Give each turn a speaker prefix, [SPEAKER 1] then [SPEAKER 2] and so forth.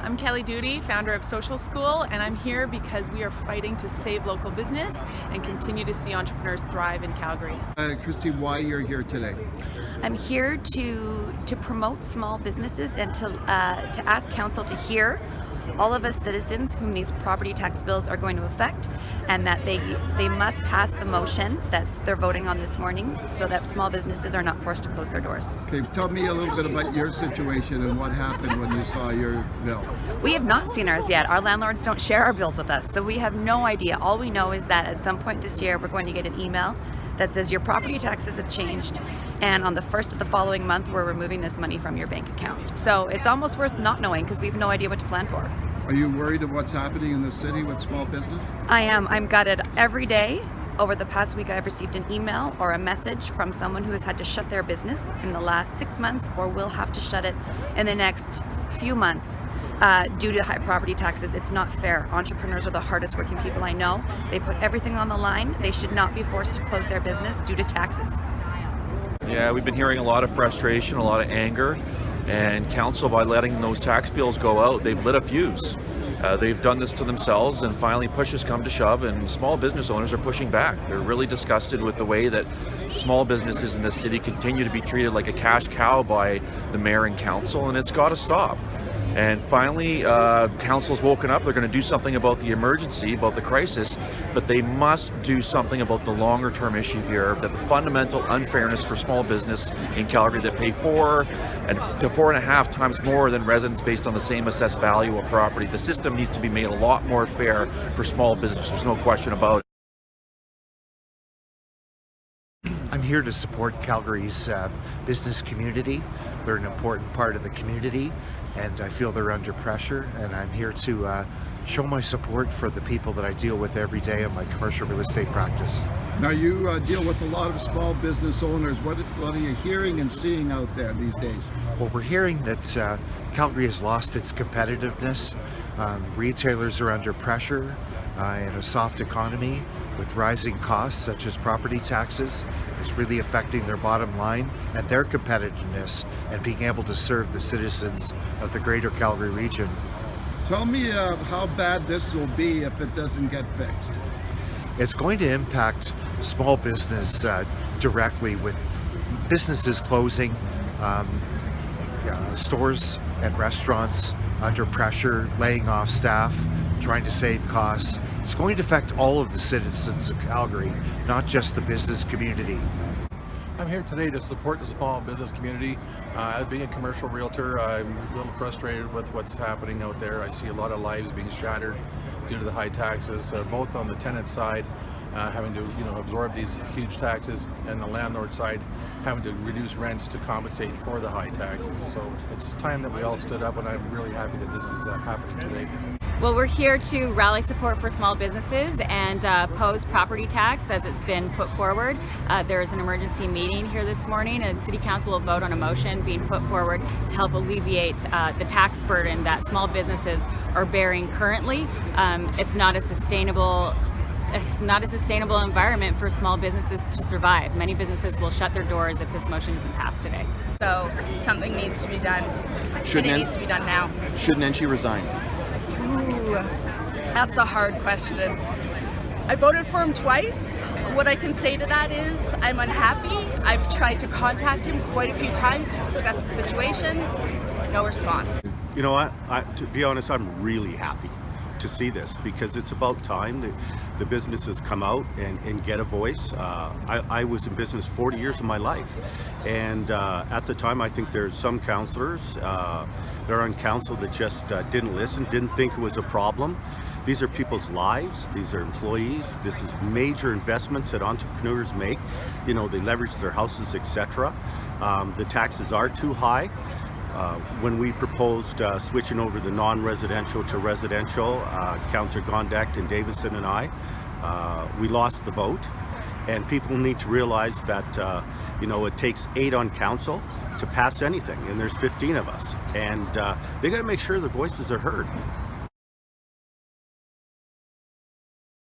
[SPEAKER 1] I'm Kelly Duty, founder of Social School, and I'm here because we are fighting to save local business and continue to see entrepreneurs thrive in Calgary.
[SPEAKER 2] Christy, why you're here today?
[SPEAKER 3] I'm here to promote small businesses and to ask council to hear all of us citizens whom these property tax bills are going to affect, and that they must pass the motion that they're voting on this morning so that small businesses are not forced to close their doors.
[SPEAKER 2] Okay, tell me a little bit about your situation and what happened when you saw your bill.
[SPEAKER 3] We have not seen ours yet. Our landlords don't share our bills with us, so we have no idea. All we know is that at some point this year we're going to get an email that says your property taxes have changed, and on the first of the following month we're removing this money from your bank account. So it's almost worth not knowing because we have no idea what to plan for.
[SPEAKER 2] Are you worried of what's happening in the city with small business?
[SPEAKER 3] I am. I'm gutted. Every day over the past week I've received an email or a message from someone who has had to shut their business in the last 6 months or will have to shut it in the next few months due to high property taxes. It's not fair. Entrepreneurs are the hardest working people I know. They put everything on the line. They should not be forced to close their business due to taxes.
[SPEAKER 4] Yeah, we've been hearing a lot of frustration, a lot of anger, and council, by letting those tax bills go out, they've lit a fuse. They've done this to themselves, and finally push has come to shove, and small business owners are pushing back. They're really disgusted with the way that small businesses in this city continue to be treated like a cash cow by the mayor and council, and it's got to stop. And finally, council's woken up. They're going to do something about the emergency, about the crisis, but they must do something about the longer term issue here, that the fundamental unfairness for small business in Calgary that pay 4 to 4.5 times more than residents based on the same assessed value of property. The system needs to be made a lot more fair for small business. There's no question about it.
[SPEAKER 5] I'm here to support Calgary's business community. They're an important part of the community, and I feel they're under pressure, and I'm here to show my support for the people that I deal with every day in my commercial real estate practice.
[SPEAKER 2] Now you deal with a lot of small business owners. What are you hearing and seeing out there these days?
[SPEAKER 5] Well, we're hearing that Calgary has lost its competitiveness. Retailers are under pressure in a soft economy with rising costs such as property taxes. It's really affecting their bottom line and their competitiveness and being able to serve the citizens of the greater Calgary region.
[SPEAKER 2] Tell me how bad this will be if it doesn't get fixed.
[SPEAKER 5] It's going to impact small business directly, with businesses closing, stores and restaurants under pressure, laying off staff, trying to save costs. It's going to affect all of the citizens of Calgary, not just the business community.
[SPEAKER 6] I'm here today to support the small business community. Being a commercial realtor, I'm a little frustrated with what's happening out there. I see a lot of lives being shattered due to the high taxes, both on the tenant side, having to absorb these huge taxes, and the landlord side having to reduce rents to compensate for the high taxes. So it's time that we all stood up, and I'm really happy that this is happening today.
[SPEAKER 7] Well, we're here to rally support for small businesses and oppose property tax as it's been put forward. There is an emergency meeting here this morning, and City Council will vote on a motion being put forward to help alleviate the tax burden that small businesses are bearing currently. It's not a sustainable environment for small businesses to survive. Many businesses will shut their doors if this motion isn't passed today.
[SPEAKER 1] So something needs to be done, and it needs to be done now.
[SPEAKER 8] Should Nenshi resign?
[SPEAKER 1] Ooh, that's a hard question. I voted for him twice. What I can say to that is I'm unhappy. I've tried to contact him quite a few times to discuss the situation. No response.
[SPEAKER 9] You know what? To be honest, I'm really happy to see this, because it's about time that the businesses come out and get a voice. I was in business 40 years of my life, and at the time I think there's some councillors that are on council that just didn't listen, didn't think it was a problem. These are people's lives, these are employees, this is major investments that entrepreneurs make. They leverage their houses, etc. The taxes are too high. When we proposed switching over the non-residential to residential, Councillor Gondek and Davison and I, we lost the vote. And people need to realize that it takes 8 on council to pass anything, and there's 15 of us. And they got to make sure their voices are heard.